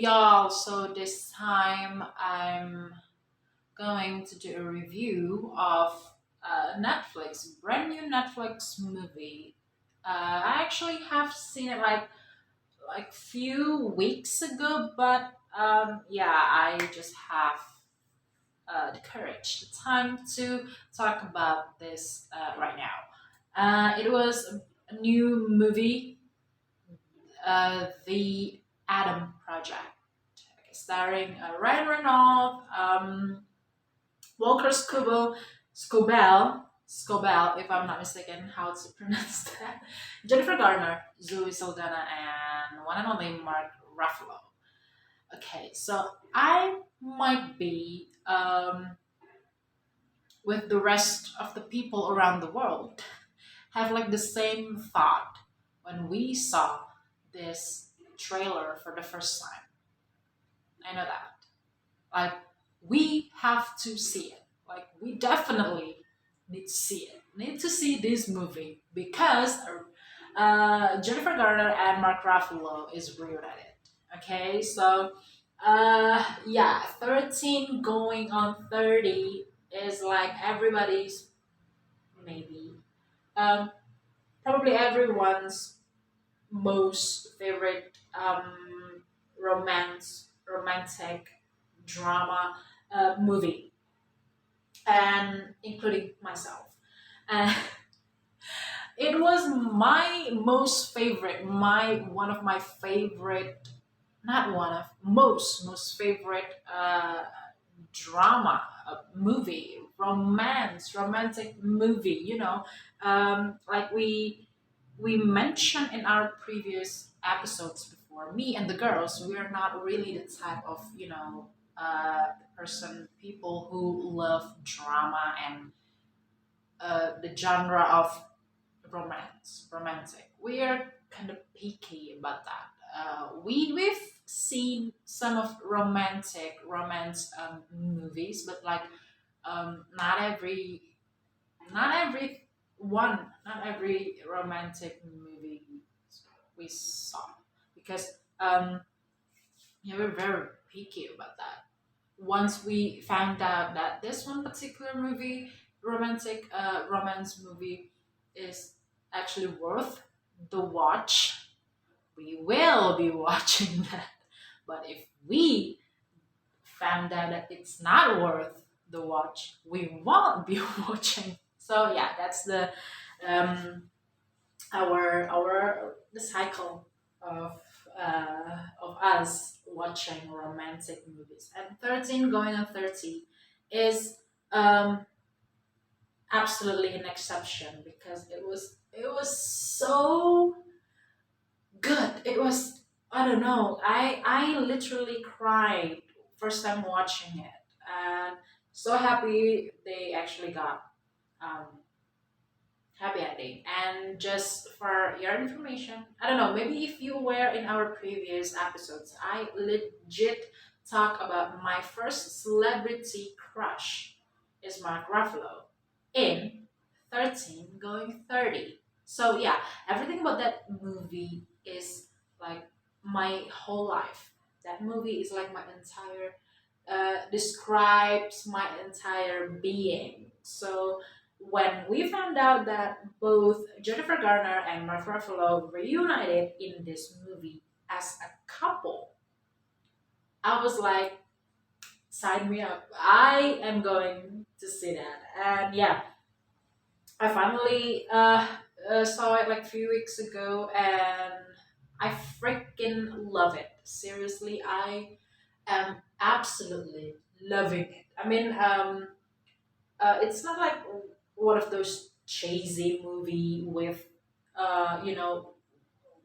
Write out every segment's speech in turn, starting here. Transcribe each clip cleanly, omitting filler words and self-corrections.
y'all. So this time I'm going to do a review of Netflix, brand new Netflix movie. I actually have seen it like few weeks ago, but yeah, I just have the courage, the time to talk about this right now. It was a new movie, The Adam Project, okay, starring Ryan Reynolds, Walker Scobell, if I'm not mistaken, how to pronounce that, Jennifer Garner, Zoe Saldana, and one and only Mark Ruffalo. Okay, so I might be with the rest of the people around the world have like the same thought when we saw this trailer for the first time. I know that. Like, we have to see it. Like, we definitely need to see it. Need to see this movie because Jennifer Garner and Mark Ruffalo is brilliant at it. Okay, so yeah, 13 going on 30 is like everybody's maybe um, probably everyone's most favorite romantic drama movie, and including myself. And it was my most favorite, my one of my favorite, not one of most favorite drama movie, romantic movie. Like we mentioned in our previous episodes before, me and the girls, we're not really the type of, people who love drama and the genre of romantic. We are kind of picky about that. We've seen some of romance movies, but like not every romantic movie we saw, because yeah, we're very picky about that. Once we found out that this one particular movie, romance movie, is actually worth the watch, we will be watching that. But if we found out that it's not worth the watch, we won't be watching. So yeah, that's um, our the cycle of of us watching romantic movies. And 13 going on 30 is absolutely an exception because it was so good. It was, I don't know. I literally cried first time watching it, and so happy they actually got um, happy ending. And just for your information, I don't know. Maybe if you were in our previous episodes, I legit talk about my first celebrity crush is Mark Ruffalo in 13 going 30. So yeah, everything about that movie is like my whole life. That movie is like my entire describes my entire being. So when we found out that both Jennifer Garner and Mark Ruffalo reunited in this movie as a couple, I was like, sign me up. I am going to see that. And yeah, I finally saw it like a few weeks ago, and I freaking love it. Seriously, I am absolutely loving it. I mean, it's not like one of those cheesy movie with, you know,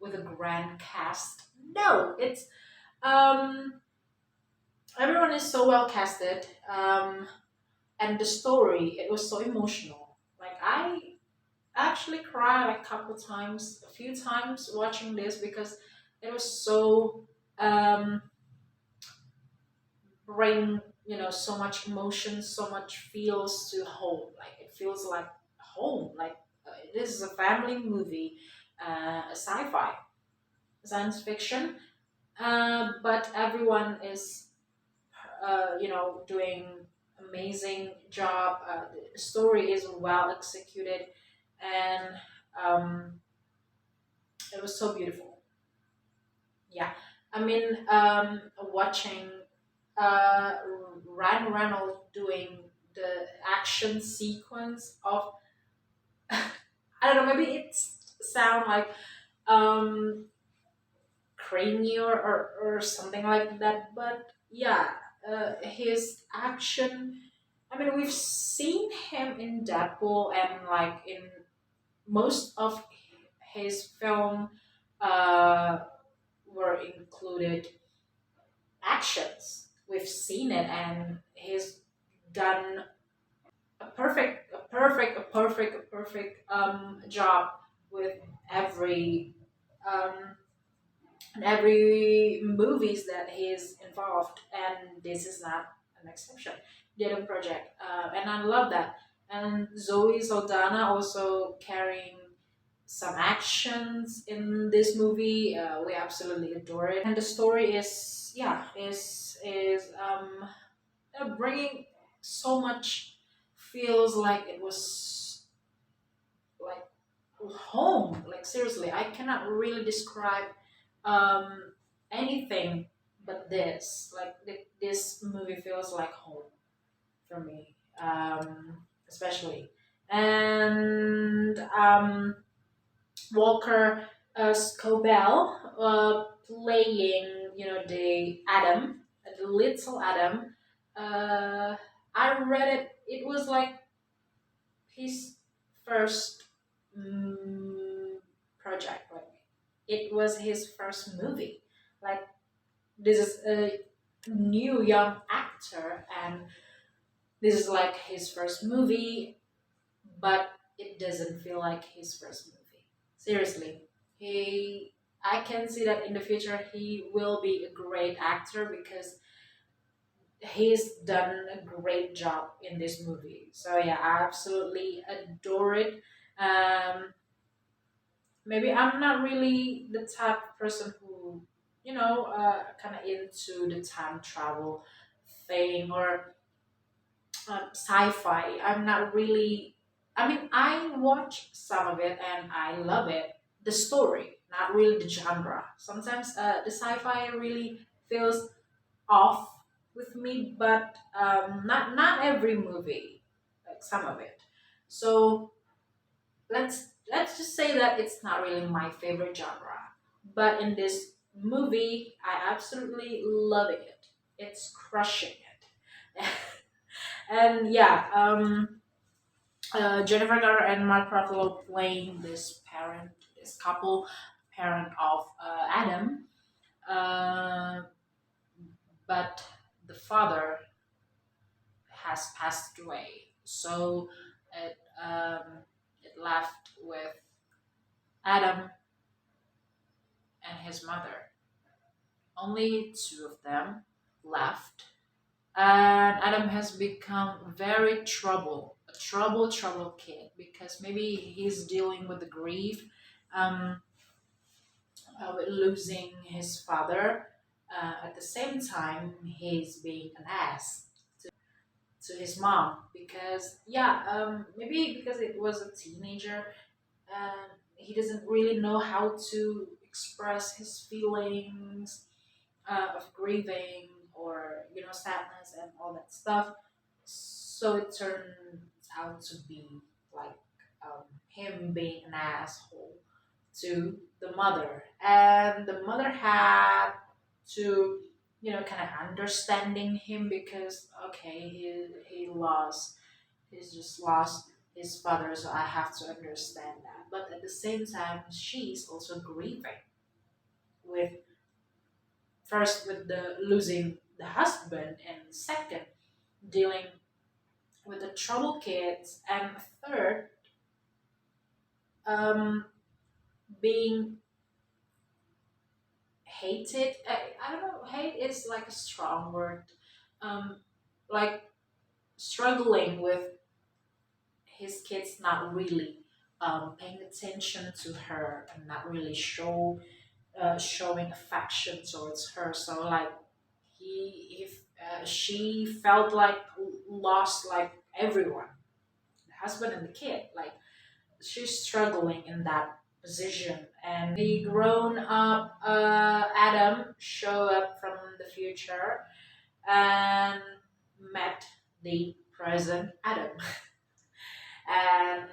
with a grand cast. No, it's um, everyone is so well casted. And the story, it was so emotional. Like, I actually cried like a couple times, a few times watching this because it was so bring, so much emotion, so much feels to home. Like, it feels like home. Like, this is a family movie, a sci-fi, science fiction. but everyone is doing amazing job. The story is well executed, and um, it was so beautiful. Yeah, I mean, watching uh, Ryan Reynolds doing the action sequence of I don't know, maybe it sound like um cranny or something like that, but yeah, his action. I mean, we've seen him in Deadpool and like in most of his film uh, were included actions. We've seen it, and he's done a perfect job with every um, every movies that he's involved, and this is not an exception. Data project, and I love that. And Zoe Saldana also carrying some actions in this movie. We absolutely adore it, and the story is bringing so much. Feels like it was like home. Like seriously, I cannot really describe um, anything but this. Like this movie feels like home for me, especially. And Walker Scobell playing, the Adam, the little Adam. Uh, I read it. It was like his first mm, project. Like it was his first movie. Like this is a new young actor, and this is like his first movie, but it doesn't feel like his first movie. Seriously, he. I can see that in the future he will be a great actor because he's done a great job in this movie. So yeah, I absolutely adore it. Um, Maybe I'm not really the type of person who, kind of into the time travel thing or sci-fi. I'm not really. I mean, I watch some of it and I love it. The story, not really the genre. Sometimes the sci-fi really feels off with me, but not every movie, like some of it. So let's just say that it's not really my favorite genre, but in this movie, I absolutely love it. It's crushing it, and yeah, Jennifer Garner and Mark Ruffalo playing this couple, parent of Adam, uh, but the father has passed away. So it left with Adam and his mother. Only two of them left. And Adam has become very trouble kid because maybe he's dealing with the grief, um, with losing his father. At the same time, he's being an ass to his mom because maybe because it was a teenager, he doesn't really know how to express his feelings of grieving or sadness and all that stuff. So it turned out to be like him being an asshole to the mother, and the mother had to kind of understanding him because okay, he's just lost his father, so I have to understand that. But at the same time, she's also grieving with first with the losing the husband, and second dealing with the trouble kids, and third um, being hated. I don't know. Hate is like a strong word. Um, like struggling with his kids not really paying attention to her and not really show showing affection towards her. So like if she felt like lost like everyone, the husband and the kid, like she's struggling in that position. And the grown up Adam show up from the future and met the present Adam. And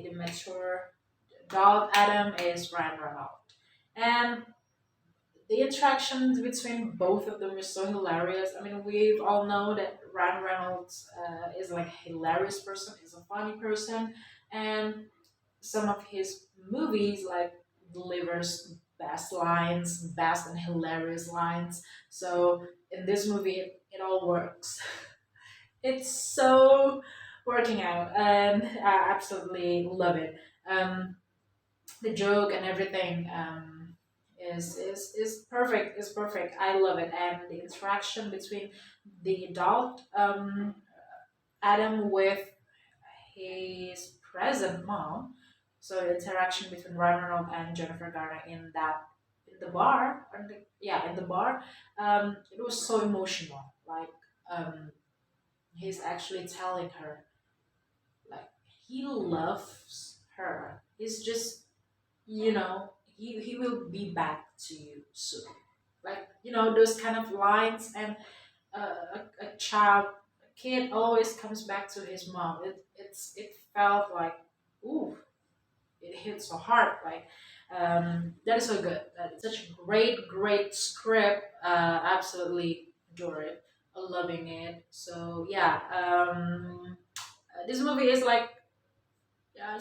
the mature adult Adam is Ryan Reynolds. And the interactions between both of them is so hilarious. I mean, we all know that Ryan Reynolds is like a hilarious person, is a funny person, and some of his movies like delivers best lines, best and hilarious lines. So in this movie, it all works. It's so working out, and I absolutely love it. Um, the joke and everything is perfect. Is perfect. I love it, and the interaction between the adult Adam with his present mom. So the interaction between Ryan Reynolds and Jennifer Garner in the bar, or yeah, in the bar, it was so emotional. Like um, he's actually telling her like he loves her. He's just he will be back to you soon. Like those kind of lines, and a child, a kid always comes back to his mom. It felt like ooh, it hit so hard. Like that is so good. That is such a great script. Absolutely adore it. Loving it. So yeah, this movie is like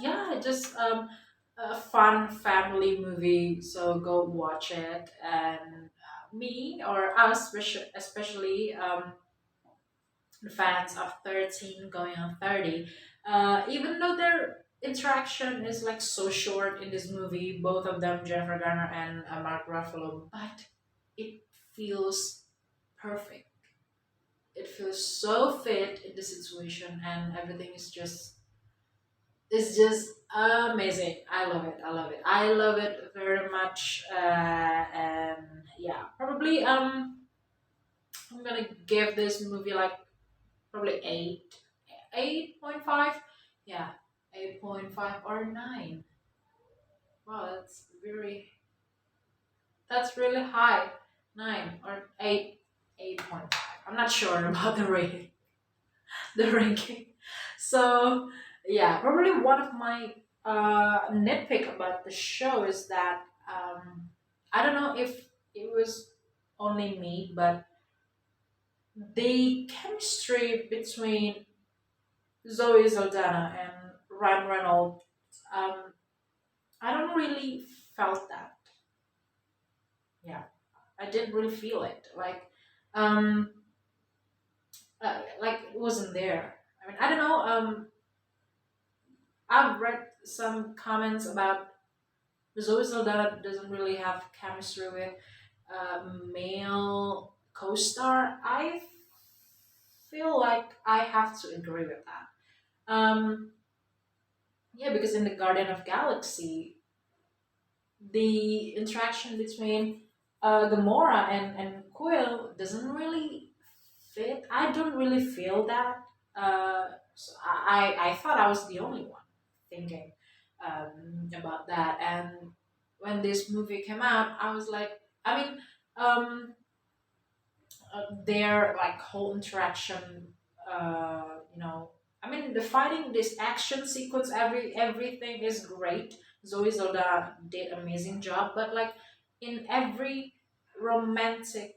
yeah, just a fun family movie. So go watch it. And me or us, especially the fans of 13 going on 30, even though their interaction is like so short in this movie, both of them, Jennifer Garner and Mark Ruffalo, but it feels perfect. It feels so fit in the situation, and everything is just it's just amazing. I love it. I love it. I love it very much. And yeah, probably I'm gonna give this movie like probably 8.5. Yeah, 8.5 or 9. Wow, that's really high. 9 or 8, 8.5. I'm not sure about the rating, the ranking. So yeah, probably one of my nitpick about the show is that I don't know if it was only me, but the chemistry between Zoe Saldana and Ryan Reynolds, um, I don't really felt that. Yeah, I didn't really feel it. Um, like it wasn't there. I mean, I don't know. I've read some comments about Zoe Saldana doesn't really have chemistry with male co-star. I feel like I have to agree with that. Yeah, because in the Guardian of Galaxy, the interaction between Gamora and Quill doesn't really fit. I don't really feel that. So I thought I was the only one thinking about that. And when this movie came out, I was like, I mean, their like whole interaction, you know, I mean, the fighting, this action sequence, everything is great. Zoe Zelda did amazing job, but like in every romantic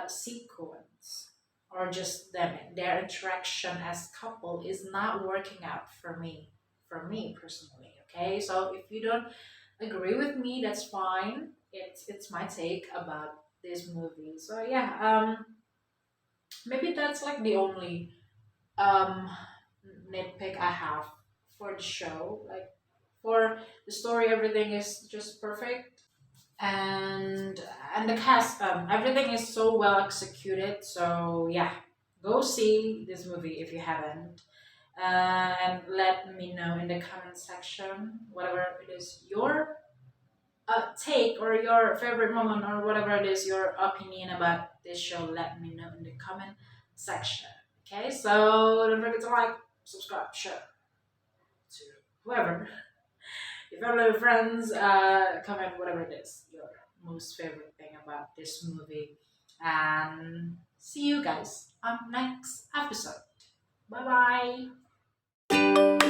sequence, or just them, their interaction as couple is not working out for me personally. Okay, so if you don't agree with me, that's fine. It's my take about this movie. So yeah, maybe that's like the only um nitpick I have for the show. Like for the story, everything is just perfect, and the cast, everything is so well executed. So yeah, go see this movie if you haven't, and let me know in the comment section whatever it is your take or your favorite moment or whatever it is, your opinion about this show, let me know in the comment section. Okay, so don't forget to like, subscribe, share to whoever, your family, friends, comment whatever it is, your most favorite thing about this movie. And see you guys on next episode. Bye bye.